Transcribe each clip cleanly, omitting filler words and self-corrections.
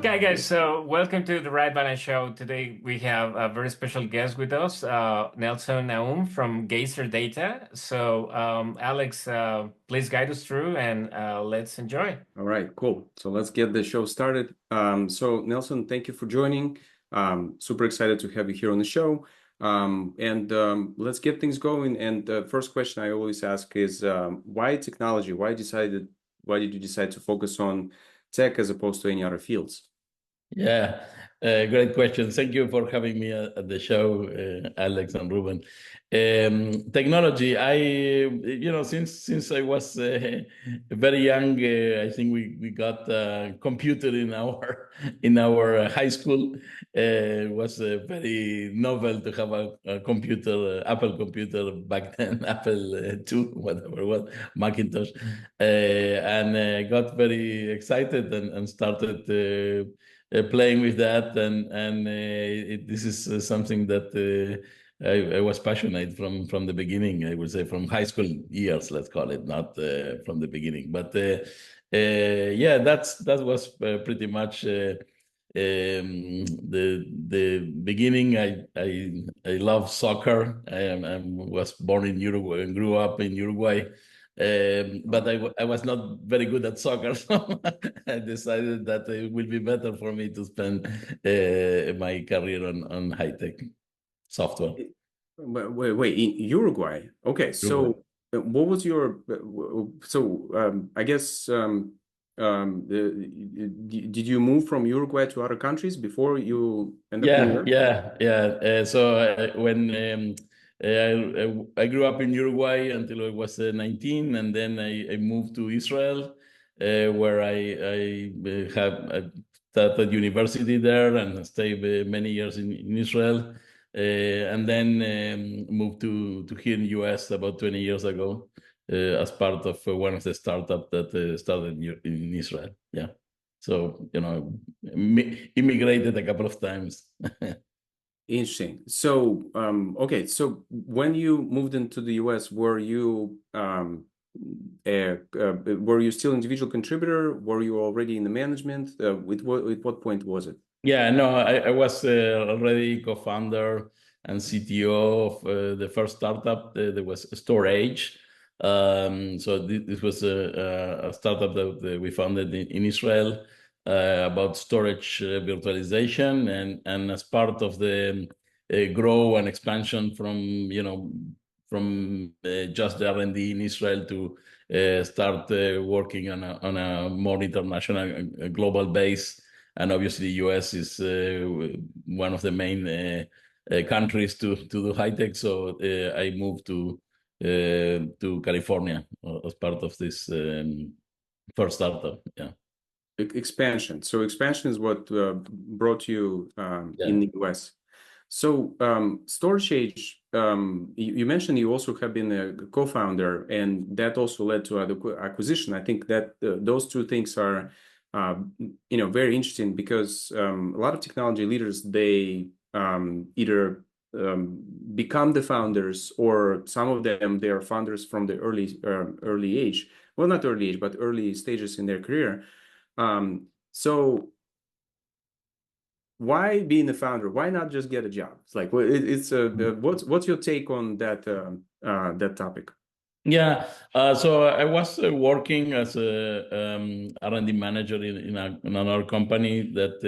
Okay, guys, so welcome to the Right Balance Show. Today we have a very special guest with us, Nelson Nahum from Geyser Data. Alex, please guide us through and let's enjoy. All right, cool. So let's get the show started. So Nelson, thank you for joining. Super excited to have you here on the show. Let's get things going. And the first question I always ask is why technology? Why did you decide to focus on tech as opposed to any other fields? Yeah, great question. Thank you for having me at the show, Alex and Ruben. Technology, since I was very young, I think we got a computer in our high school. It was very novel to have a computer, Apple computer back then, Apple II, whatever it was, Macintosh, and got very excited and started. Playing with that, this is something that I was passionate from the beginning. I would say from high school years, let's call it, not from the beginning. But yeah, that was pretty much the beginning. I love soccer. I was born in Uruguay and grew up in Uruguay. But I was not very good at soccer, so I decided that it would be better for me to spend my career on high-tech software. Wait, in Uruguay. Okay, so what was your? I guess did you move from Uruguay to other countries before you end up? Yeah. When I grew up in Uruguay until I was 19, and then I moved to Israel, where I started university there and stayed many years in Israel, and then moved to here in the US about 20 years ago as part of one of the startups that started in Israel. Yeah. So, immigrated a couple of times. Interesting. So, okay. So when you moved into the US, were you still individual contributor? Were you already in the management? With what point was it? Yeah, no, I was already co-founder and CTO of the first startup. There was Storage. So this was a startup that we founded in Israel about storage virtualization, and as part of the grow and expansion from just the R&D in Israel to start working on a more international, global base. And obviously, US is one of the main countries to do high tech. So I moved to California as part of this first startup. Yeah. Expansion. So expansion is what brought you in the US. So Storage Age, you mentioned you also have been a co-founder, and that also led to acquisition. I think that those two things are very interesting because a lot of technology leaders, they either become the founders, or some of them, they are founders from the early age. Well, not early age, but early stages in their career. So why being a founder? Why not just get a job? It's like, what's your take on that topic? Yeah, so I was working as a R&D manager in another company that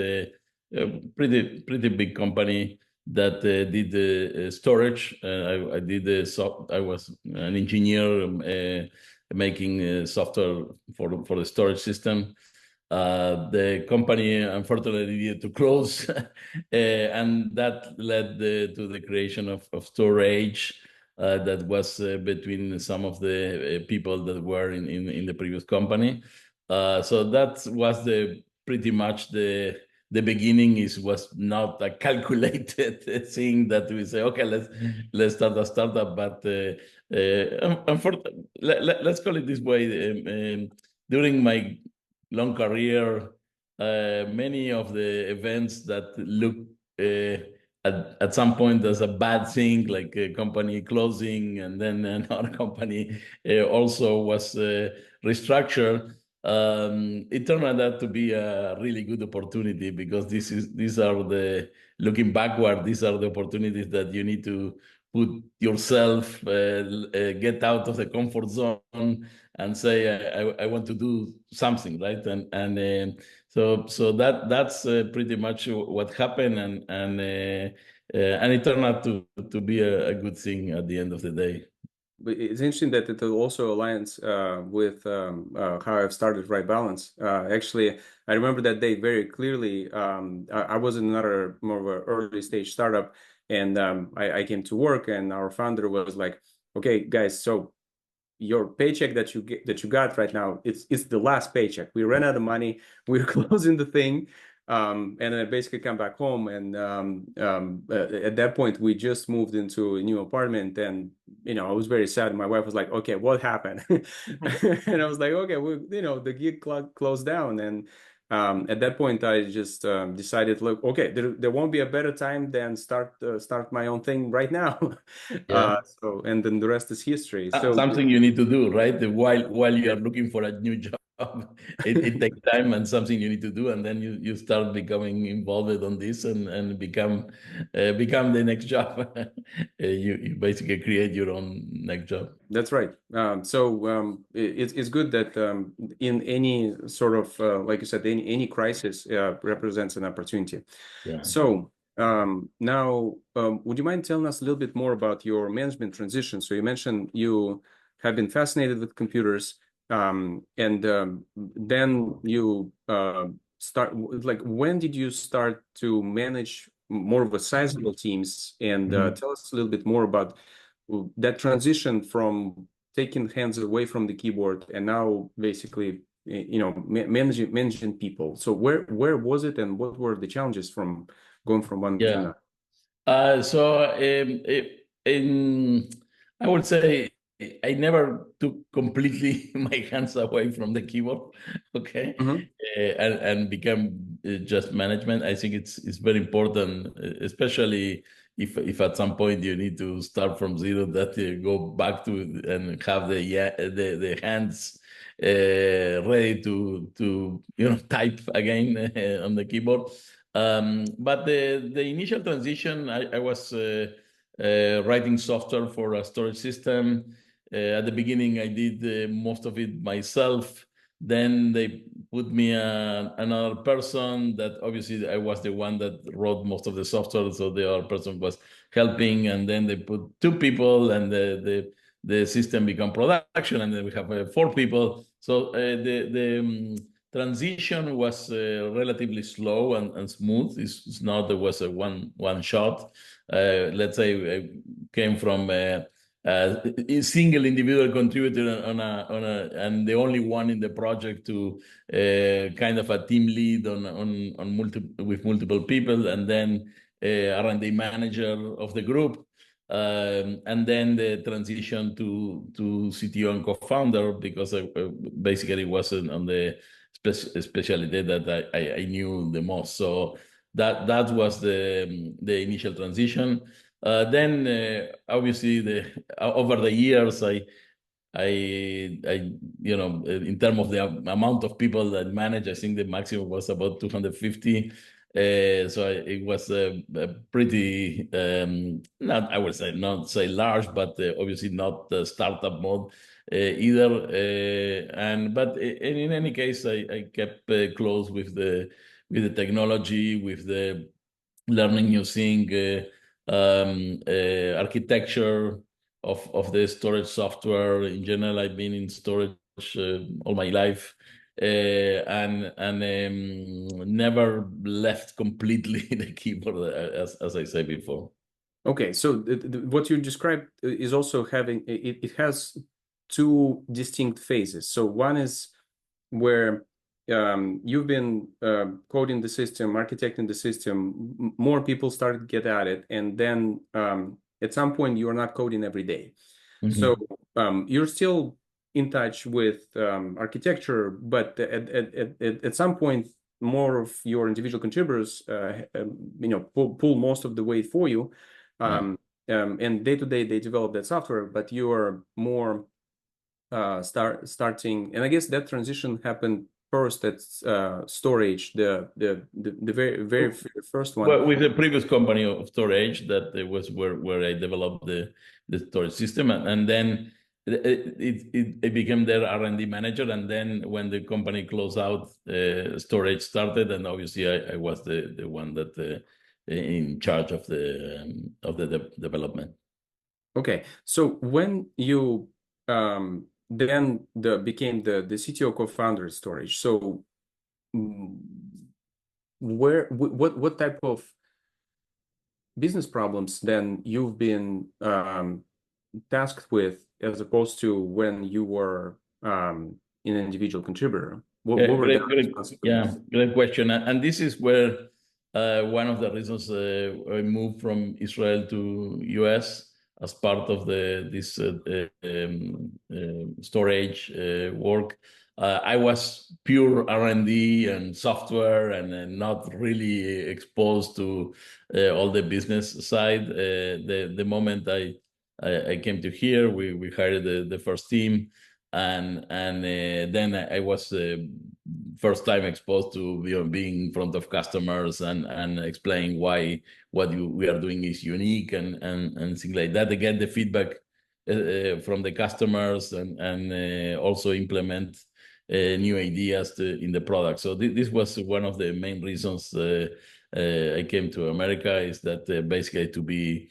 pretty big company that did storage. I was an engineer making software for the storage system. The company unfortunately needed to close, and that led to the creation of Storage. That was between some of the people that were in the previous company. So that was pretty much the beginning. Was not a calculated thing that we say, okay, let's start a startup. But unfortunately, let's call it this way. During my long career, many of the events that look at some point as a bad thing, like a company closing, and then another company also was restructured. it turned out to be a really good opportunity, because these are the, looking backward, these are the opportunities that you need to put yourself, get out of the comfort zone and say, I want to do something, right? So that's pretty much what happened, and it turned out to be a good thing at the end of the day. But it's interesting that it also aligns with how I've started Right Balance. Actually, I remember that day very clearly. I was in another more of an early stage startup, and I came to work, and our founder was like, "Okay, guys, so your paycheck that you got right now, it's the last paycheck. We ran out of money. We're closing the thing." And then I basically come back home, and at that point we just moved into a new apartment, and I was very sad. My wife was like, "Okay, what happened?" And I was like, "Okay, the gig closed down." And at that point I just decided, look, okay, there won't be a better time than start my own thing right now. Yeah. And then the rest is history. So Something you need to do, right? While you are looking for a new job, it takes time, and something you need to do, and then you start becoming involved on this, and become the next job. You basically create your own next job. That's right. It's good that in any sort of like you said, any crisis represents an opportunity. Yeah. So now, would you mind telling us a little bit more about your management transition? So you mentioned you have been fascinated with computers, and then you start, like, when did you start to manage more of a sizable teams? And tell us a little bit more about that transition from taking hands away from the keyboard and now basically managing people. So where was it, and what were the challenges from going from one to Yeah. another? I would say I never took completely my hands away from the keyboard, okay, Mhm. and become just management. I think it's very important, especially if at some point you need to start from zero, that you go back to and have the hands ready to type again on the keyboard. But the initial transition, I was writing software for a storage system. At the beginning, I did most of it myself. Then they put me another person that obviously I was the one that wrote most of the software, so the other person was helping. And then they put two people, and the system become production, and then we have 4 people. So the transition was relatively slow and smooth. It's not there was a one shot. Let's say I came from a single individual contributor and the only one in the project to kind of a team lead with multiple people, and then R&D manager of the group. And then the transition to CTO and co-founder, because I basically wasn't on the specialty that I knew the most. So that was the initial transition. Then obviously over the years I in terms of the amount of people that manage, I think the maximum was about 250. So it was a pretty not, I would say, not say large, but obviously not the startup mode either. But in any case, I kept close with the technology, with the learning using architecture of the storage software. In general, I've been in storage all my life, and never left completely the keyboard, as I said before. Okay, so what you described is also having it has two distinct phases. So one is where you've been coding the system, architecting the system, more people started to get at it, and then at some point you are not coding every day. So you're still in touch with architecture, but at some point, more of your individual contributors, pull most of the weight for you. And day to day, they develop that software, but you are more starting, and I guess that transition happened first at storage, the very first one. Well, with the previous company of storage, that was where I developed the storage system, and then it became their R&D manager, and then when the company closed out, storage started, and obviously I was the one that in charge of the development. Okay, so when you then became the CTO co-founder at storage, so what type of business problems then you've been tasked with, as opposed to when you were an individual contributor? What were the responsibilities? Great question. And this is where one of the reasons I moved from Israel to US as part of this storage work. I was pure R&D and software, and not really exposed to all the business side. The moment I came to here, we hired the first team, and then I was first time exposed to being in front of customers and explain why what we are doing is unique and things like that. Again, the feedback from the customers and also implement new ideas in the product. So this was one of the main reasons I came to America, is that basically to be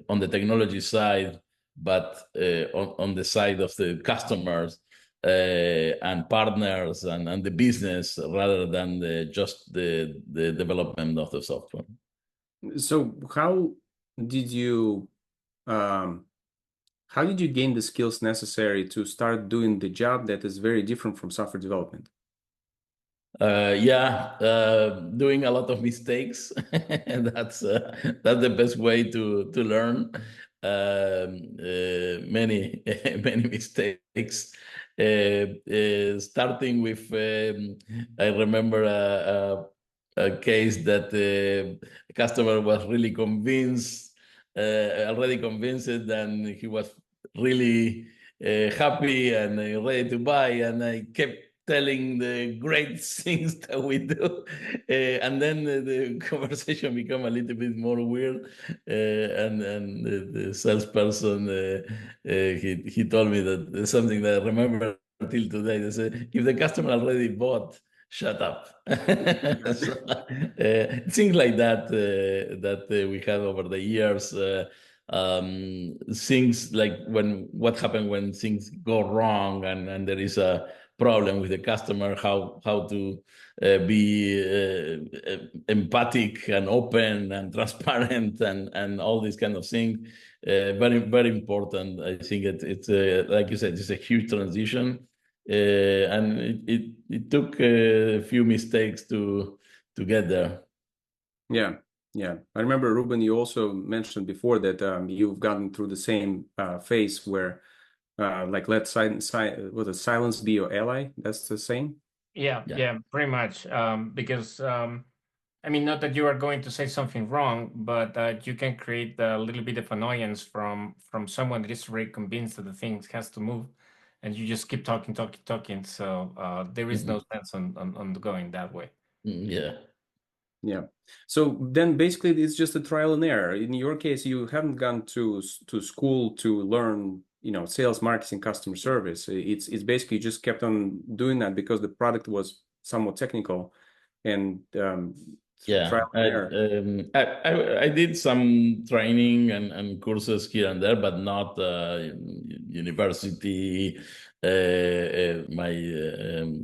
on the technology side, but on the side of the customers and partners and the business, rather than just the development of the software. So how did you gain the skills necessary to start doing the job that is very different from software development? Doing a lot of mistakes. And that's the best way to learn. Many many mistakes. Starting with, I remember a case that the customer was really convinced, already convinced, and he was really happy and ready to buy, and I kept telling the great things that we do, and then the conversation become a little bit more weird, and the salesperson he told me that there's something that I remember till today. They said, if the customer already bought, shut up. So, things like that that we had over the years. Things like what happened when things go wrong and there is a problem with the customer, how to be empathic and open and transparent and all these kind of things. Very, very important. I think it's like you said, it's a huge transition, and it took a few mistakes to get there. Yeah. I remember, Ruben, you also mentioned before that you've gotten through the same phase where like let silence be your ally. That's the same. Yeah, pretty much. Because I mean, not that you are going to say something wrong, but you can create a little bit of annoyance from someone that is already convinced that the thing has to move, and you just keep talking. So there is no sense on going that way. Yeah. So then basically it's just a trial and error. In your case, you haven't gone to school to learn, sales, marketing, customer service. It's basically just kept on doing that because the product was somewhat technical, and trial and error. I did some training and courses here and there, but not university. My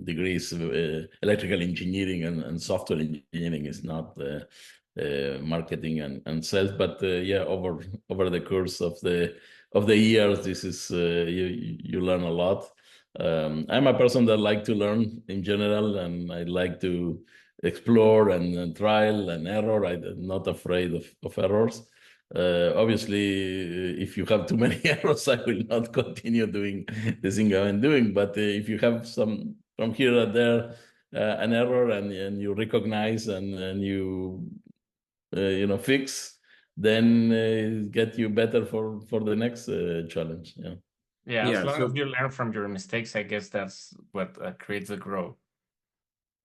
degree is electrical engineering and software engineering, is not marketing and sales. But over the course of the years, this is you learn a lot. I'm a person that like to learn in general, and I like to explore and trial and error. I'm not afraid of errors. Obviously, if you have too many errors, I will not continue doing the thing I'm doing. But if you have some from here and there an error, and you recognize and you fix, then get you better for the next challenge. Yeah, as Yeah. long as So you learn from your mistakes, I guess that's what creates the growth.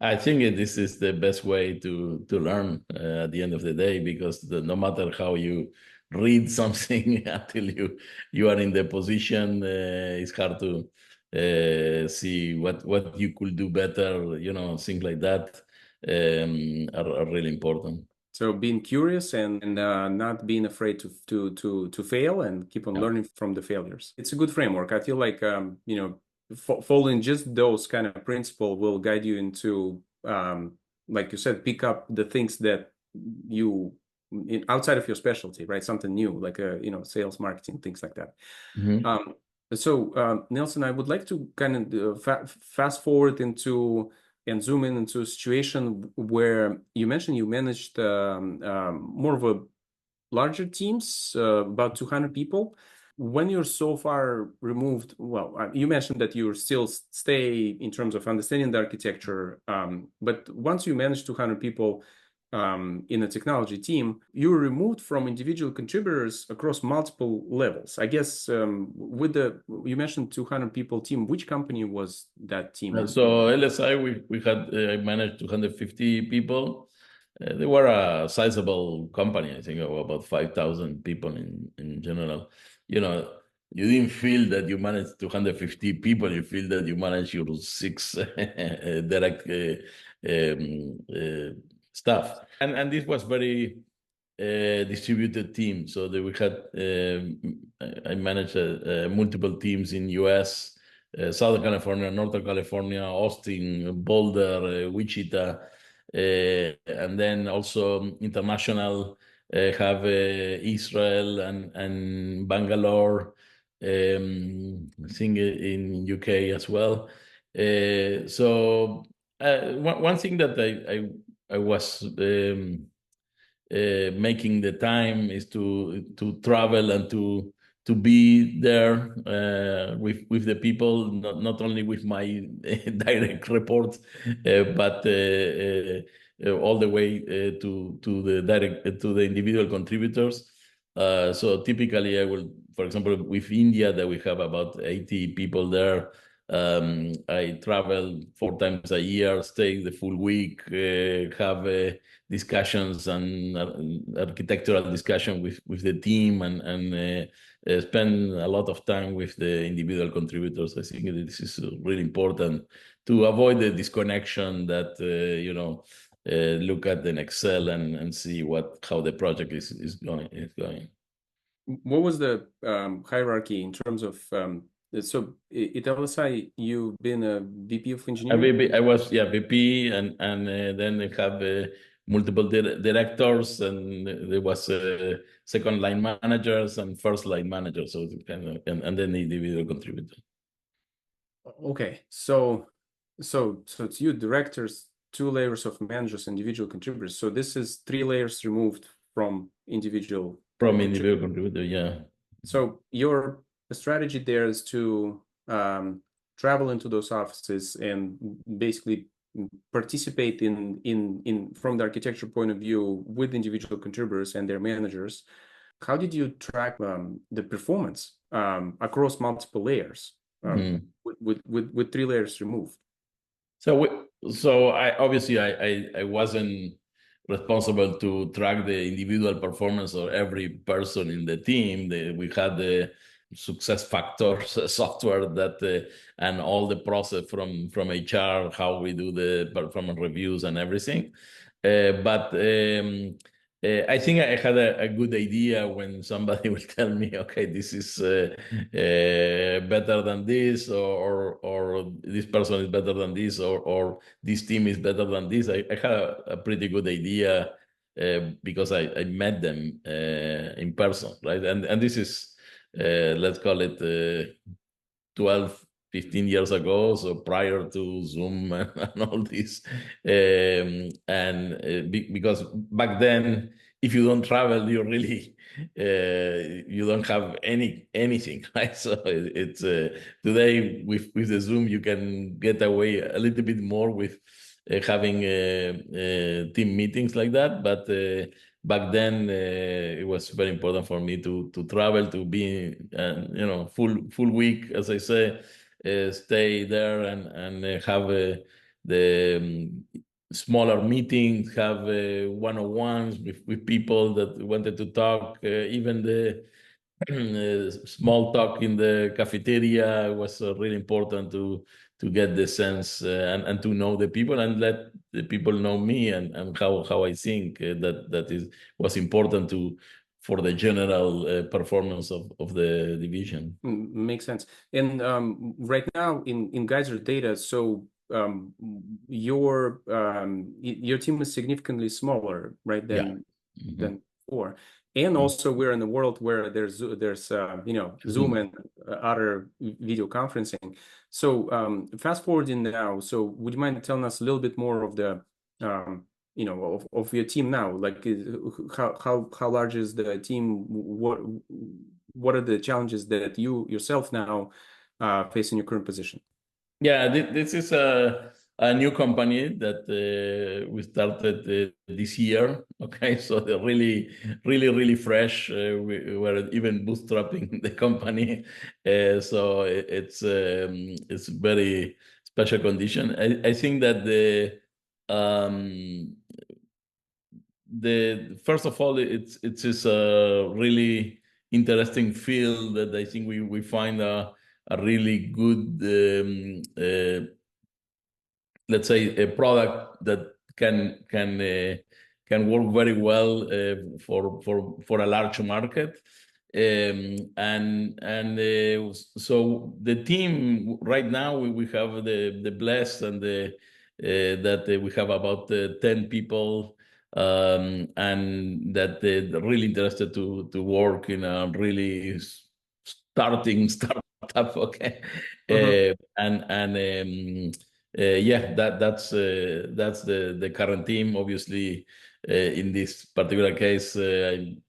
I think this is the best way to learn at the end of the day, because no matter how you read something until you are in the position, it's hard to see what you could do better. Things like that are really important. so being curious and not being afraid to fail and keep on Yeah. learning from the failures. It's a good framework. I feel like following just those kind of principle will guide you into like you said, pick up the things that you outside of your specialty, right? Something new, like sales, marketing, things like that. Mhm. Nelson, I would like to kind of fast forward into and zoom in into a situation where you mentioned you managed more of a larger teams, about 200 people. When you're so far removed, well, you mentioned that you still stay in terms of understanding the architecture, but once you manage 200 people in a technology team, you're removed from individual contributors across multiple levels. I guess you mentioned 200 people team. Which company was that team in? So LSI, we had managed 250 people. They were a sizable company, I think, of about 5,000 people in general. You didn't feel that you managed 250 people. You feel that you managed your six direct staff. And this was very distributed team. So that we had, I managed multiple teams in US, Southern California, Northern California, Austin, Boulder, Wichita, and then also international, have Israel and Bangalore, I think in UK as well. So one thing that I was making the time is to travel and to be there with the people, not only with my direct reports, but all the way to the individual contributors. So typically, I will, for example, with India, that we have about 80 people there. I travel 4 times a year, stay the full week, have discussions and architectural discussion with the team, and spend a lot of time with the individual contributors. I think this is really important to avoid the disconnection that look at an Excel and see how the project is going. What was the hierarchy in terms of so at LSI, you've been a VP of engineering? I was, yeah, VP, and then they have multiple directors, and there was second line managers and first line managers, so it kind of, and then the individual contributor. Okay, so it's you directors, 2 layers of managers, individual contributors. So this is 3 layers removed from individual Contributor, yeah. So your strategy there is to travel into those offices and basically participate in from the architecture point of view with individual contributors and their managers. How did you track the performance across multiple layers with 3 layers removed? So I obviously I wasn't responsible to track the individual performance of every person in the team. We had the success factors software that and all the process from HR, how we do the performance reviews and everything. But I think I had a good idea when somebody will tell me, okay, this is better than this, or this person is better than this, or this team is better than this. I had a pretty good idea because I met them in person, right? And this is, let's call it 12, 15 years ago, so prior to Zoom and all this. Because back then, if you don't travel, you really you don't have anything, right? So it's today with the Zoom, you can get away a little bit more with having team meetings like that, but back then it was very important for me to travel, to be full week, as I say, stay there and have the smaller meetings, have one-on-ones with people that wanted to talk, even the small talk in the cafeteria was really important to get the sense and to know the people and let the people know me and how I think that was important for the general performance of the division. Makes sense. And right now in Geyser Data, so your team is significantly smaller, right, than before. And also we're in a world where there's Zoom and other video conferencing. So fast forwarding now, so would you mind telling us a little bit more of the of your team now? Like how large is the team? What are the challenges that you yourself now face in your current position? Yeah, this is a new company that we started this year. Okay, so they're really fresh. We were even bootstrapping the company, so it's very special condition. I think that the first of all, it's a really interesting field that I think we find a really good let's say a product that can work very well for a large market. So the team right now we have the blessed and that we have about 10 people and that they're really interested to work in a really startup. Okay. Yeah, that's the current team. Obviously, in this particular case, I'm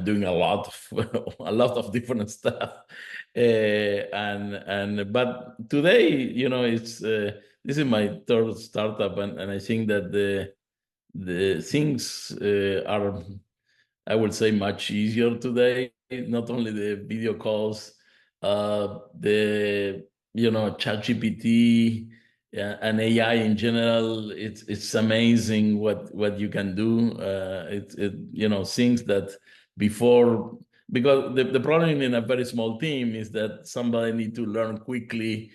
doing a lot of different stuff, but today, it's this is my third startup, and I think that the things are, I would say, much easier today. Not only the video calls, the ChatGPT and AI in general. It's amazing what you can do. Things that before, because the problem in a very small team is that somebody need to learn quickly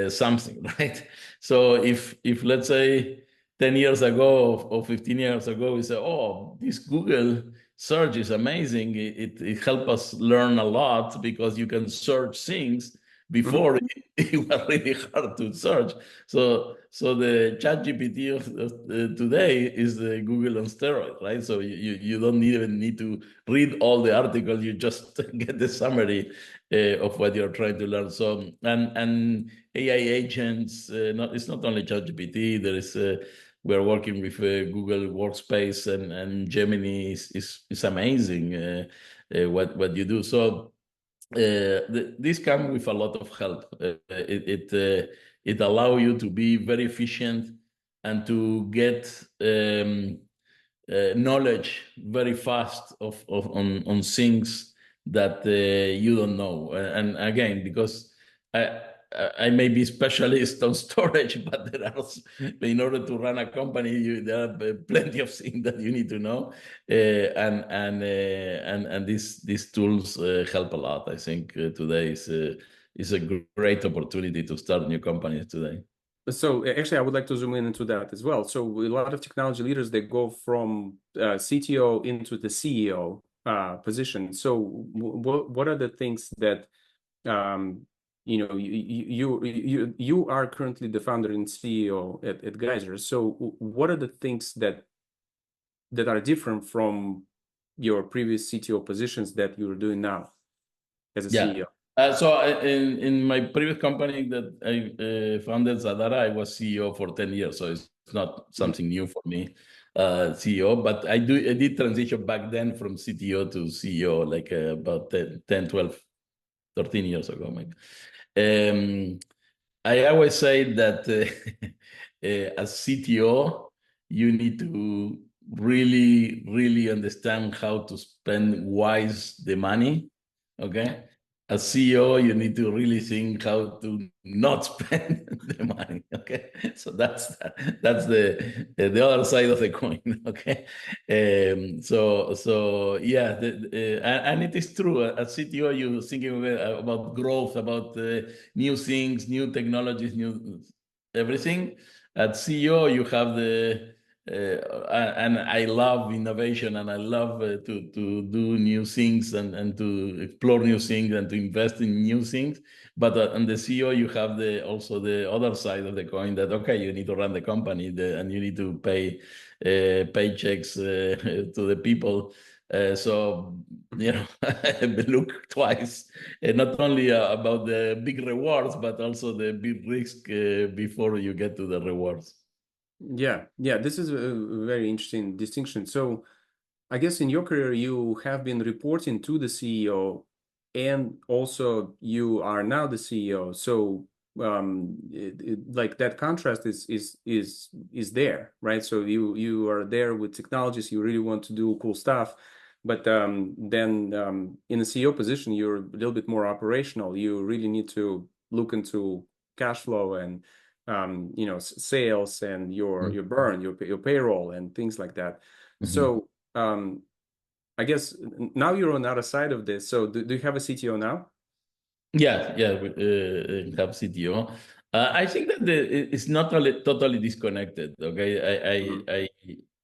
something, right? So if let's say 10 years ago or 15 years ago, we say, oh, this Google search is amazing. It helped us learn a lot because you can search things. Before it was really hard to search. So the ChatGPT of today is the Google on steroids, right? So you don't even need to read all the articles. You just get the summary of what you're trying to learn. So and AI agents, it's not only ChatGPT. There is we're working with Google Workspace and Gemini is amazing what you do. So this comes with a lot of help. It allow you to be very efficient and to get knowledge very fast on things that you don't know. And again, because I may be specialist on storage, but in order to run a company, there are plenty of things that you need to know, and these tools help a lot. I think today is a great opportunity to start new companies today. So actually, I would like to zoom in into that as well. So a lot of technology leaders, they go from CTO into the CEO position. So what are the things that you are currently the founder and CEO at Geyser. So what are the things that are different from your previous CTO positions that you're doing now as a CEO? So in my previous company that I founded, Zadara, I was CEO for 10 years. So it's not something new for me, CEO, but I did transition back then from CTO to CEO, like about 10, 12, 13 years ago, maybe. I always say that as CTO, you need to really, really understand how to spend wise the money. Okay. As CEO, you need to really think how to not spend the money. Okay. So that's the other side of the coin. Okay. So yeah, and it is true. As CTO, you're thinking about growth, about new things, new technologies, new everything. At CEO, you have and I love innovation, and I love to do new things and to explore new things and to invest in new things. But on the CEO, you have also the other side of the coin that, okay, you need to run the company and you need to pay paychecks to the people. So, look twice, not only about the big rewards, but also the big risk before you get to the rewards. Yeah, this is a very interesting distinction. So I guess in your career, you have been reporting to the CEO, and also you are now the CEO. So like that contrast is there, right? So you are there with technologies, you really want to do cool stuff, but then in a CEO position, you're a little bit more operational. You really need to look into cash flow and sales and your burn, your payroll and things like that. So I guess now you're on the other side of this. So do you have a CTO now? Yeah, we have CTO. I think that it's not totally disconnected. Okay,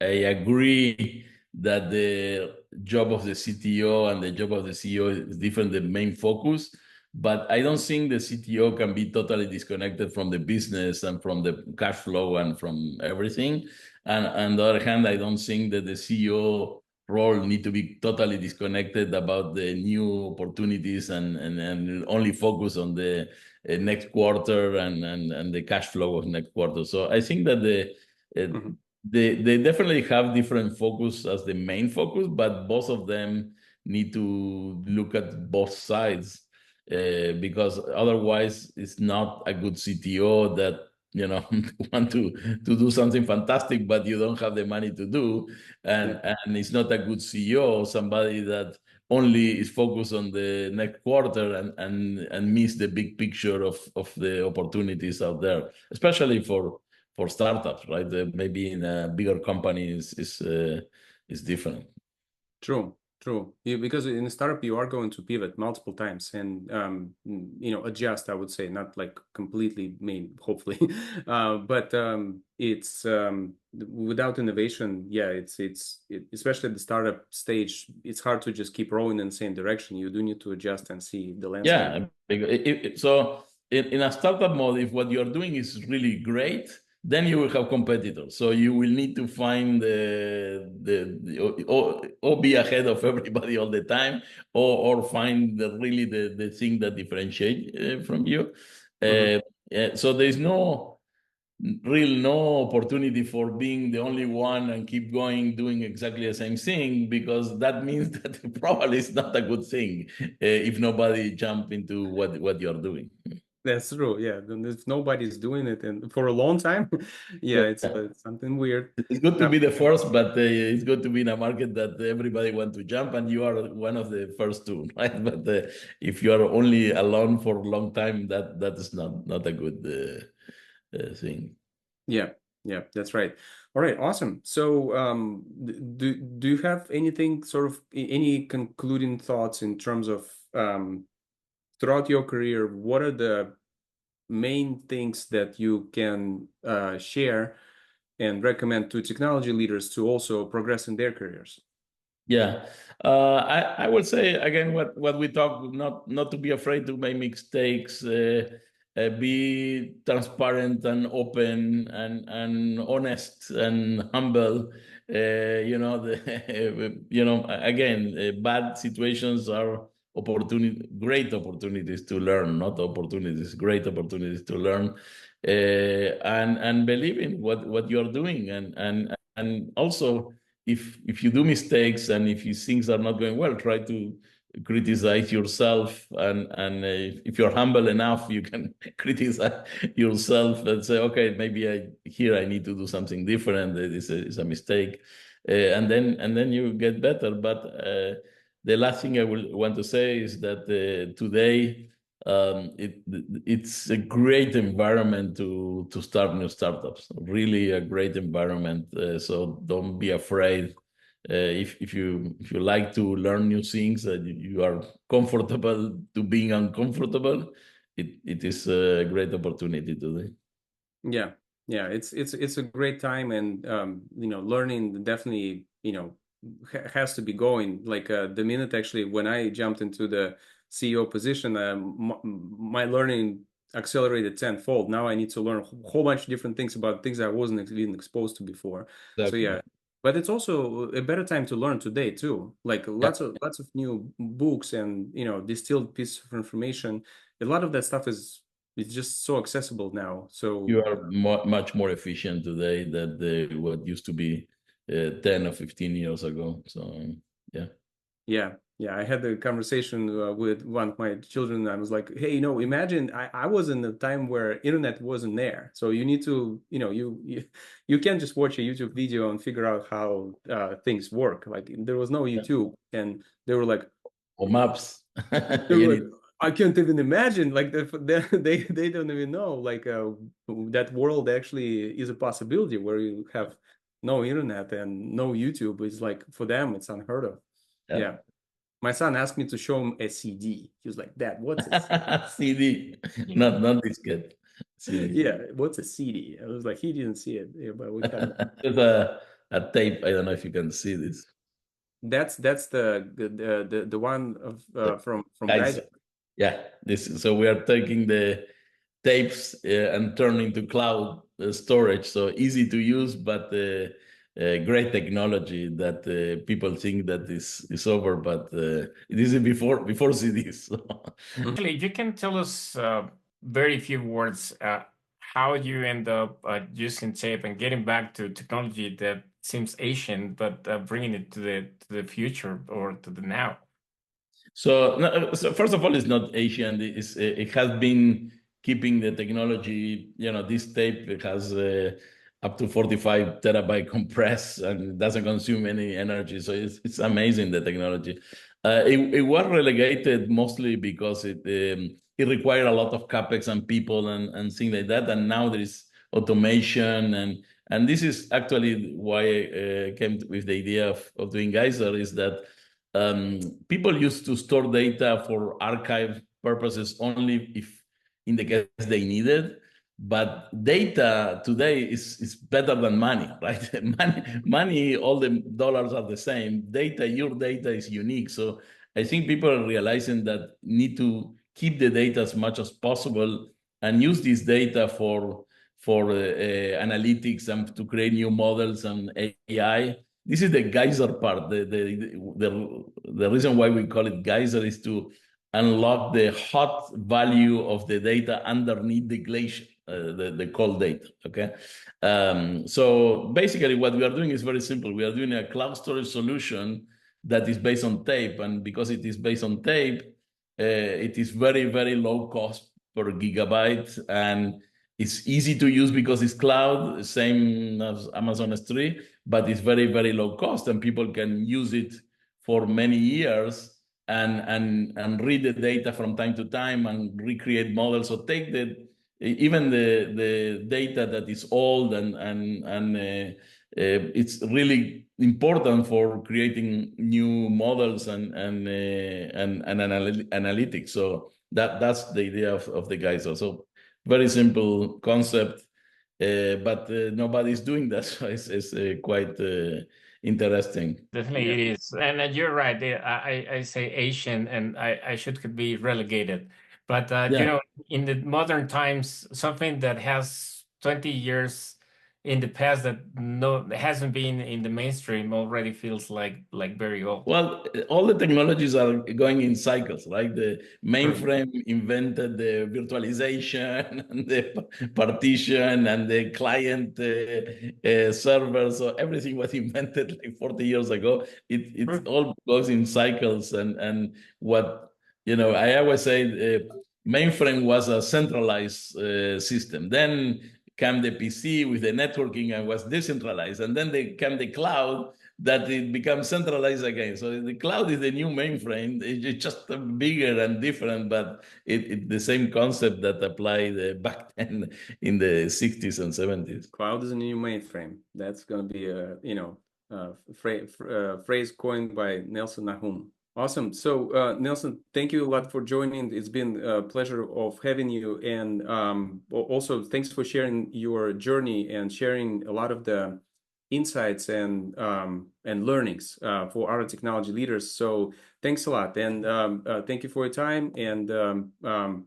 I agree that the job of the CTO and the job of the CEO is different, the main focus. But I don't think the CTO can be totally disconnected from the business and from the cash flow and from everything. And on the other hand, I don't think that the CEO role need to be totally disconnected about the new opportunities and only focus on the next quarter and the cash flow of next quarter. So I think that they definitely have different focus as the main focus, but both of them need to look at both sides because otherwise it's not a good CTO that want to do something fantastic, but you don't have the money to do, and it's not a good CEO, somebody that only is focused on the next quarter and miss the big picture of the opportunities out there, especially for startups, right? Maybe in a bigger company is different. True. Because in a startup, you are going to pivot multiple times and adjust. I would say not like completely, maybe hopefully, but it's without innovation. Yeah, it's especially at the startup stage. It's hard to just keep rolling in the same direction. You do need to adjust and see the landscape. Yeah, so in a startup mode, if what you're doing is really great, then you will have competitors. So you will need to find or be ahead of everybody all the time, or find the thing that differentiate from you. So there's no opportunity for being the only one and keep going doing exactly the same thing, because that means that probably it's not a good thing if nobody jump into what you're doing. That's true. Yeah, if nobody's doing it and for a long time, it's something weird. It's good to be the first, but it's good to be in a market that everybody wants to jump, and you are one of the first two, right? But if you are only alone for a long time, that is not a good thing. Yeah, that's right. All right, awesome. So, do you have anything sort of any concluding thoughts in terms of throughout your career, what are the main things that you can share and recommend to technology leaders to also progress in their careers? Yeah, I would say again what we talk, not to be afraid to make mistakes, be transparent and open and honest and humble. Again, bad situations are great opportunities to learn, not opportunities, great opportunities to learn, and believe in what you're doing, and also if you do mistakes and if things are not going well, try to criticize yourself, and if you're humble enough, you can criticize yourself and say, okay, maybe here I need to do something different. It's a mistake. and then you get better. But the last thing I will want to say is that today it's a great environment to start new startups. Really a great environment. So don't be afraid. If you like to learn new things, you are comfortable to being uncomfortable. It is a great opportunity today. Yeah, yeah, it's a great time, and learning definitely has to be going. Like the minute actually when I jumped into the CEO position, my learning accelerated tenfold. Now I need to learn a whole bunch of different things about things I wasn't even exposed to before. So Exactly. yeah, but it's also a better time to learn today too. Like Yeah. lots of new books and distilled pieces of information. A lot of that stuff is it's just so accessible now. So You are much more efficient today than what used to be 10 or 15 years ago. So, yeah. yeah, I had a conversation with one of my children. I was like, hey, imagine I was in a time where internet wasn't there. So you need to, you can't just watch a YouTube video and figure out how things work. Like there was no YouTube, and they were like, Or maps. they were like, I can't even imagine. Like they don't even know like that world actually is a possibility where you have no internet and no YouTube. It's like for them, it's unheard of. Yeah. My son asked me to show him a CD. He was like, Dad, what's a CD? CD, not disket. CD. Yeah, what's a CD? I was like, he didn't see it, yeah, but we kind of. There's a tape. I don't know if you can see this. That's the one of from Guys, Geyser. yeah, so we are taking the tapes and turning to cloud storage. So easy to use, but great technology that people think that is over, but it is before CDs. Actually, you can tell us very few words how you end up using tape and getting back to technology that seems ancient, but bringing it to the future or to the now. So first of all, it's not Asian. It has been keeping the technology. This tape, it has up to 45 terabyte compress and doesn't consume any energy. So it's amazing, the technology. It was relegated mostly because it required a lot of capex and people and things like that. And now there is automation, and this is actually why I came with the idea of doing Geyser, is that people used to store data for archive purposes only if in the case they needed. But data today is better than money, right? money, all the dollars are the same. Your data is unique. So I think people are realizing that need to keep the data as much as possible and use this data for analytics and to create new models and AI. This is the geyser part. The reason why we call it geyser is to unlock the hot value of the data underneath the glacier, the cold data. Okay. So basically, what we are doing is very simple. We are doing a cloud storage solution that is based on tape, and because it is based on tape, it is very, very low cost per gigabyte, and it's easy to use because it's cloud, same as Amazon S3, but it's very, very low cost, and people can use it for many years and read the data from time to time and recreate models. So take even the data that is old and it's really important for creating new models and analytics. So that's the idea of the Geyser. So very simple concept, but nobody's doing that. So it's quite interesting. Definitely it is. And you're right. I say Asian and I should could be relegated. But Yeah. in the modern times, something that has 20 years in the past that hasn't been in the mainstream already feels like very old. Well, all the technologies are going in cycles, right? The mainframe invented the virtualization and the partition and the client server. So everything was invented like 40 years ago. It all goes in cycles. And what, I always say mainframe was a centralized system. Then came the PC with the networking and was decentralized. And then came the cloud, that it becomes centralized again. So the cloud is the new mainframe. It's just bigger and different, but it's the same concept that applied back then in the 60s and 70s. Cloud is a new mainframe. That's going to be a phrase coined by Nelson Nahum. Awesome. So Nelson, thank you a lot for joining. It's been a pleasure of having you, and also thanks for sharing your journey and sharing a lot of the insights and learnings for our technology leaders. So thanks a lot, and thank you for your time. And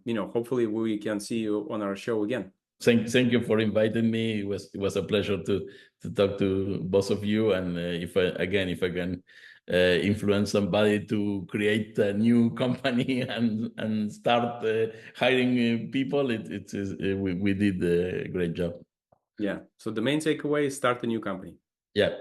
hopefully we can see you on our show again. Thank you for inviting me. It was a pleasure to talk to both of you. And if I can influence somebody to create a new company and start hiring people, we did a great job. Yeah. So the main takeaway is start a new company. Yeah.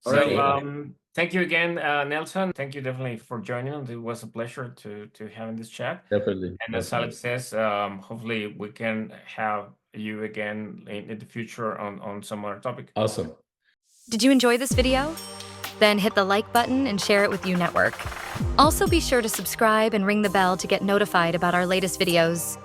All right. Thank you again, Nelson. Thank you definitely for joining us. It was a pleasure to have this chat. Definitely. And as Alex says, hopefully we can have you again in the future on some other topic. Awesome. Did you enjoy this video? Then hit the like button and share it with your network. Also be sure to subscribe and ring the bell to get notified about our latest videos.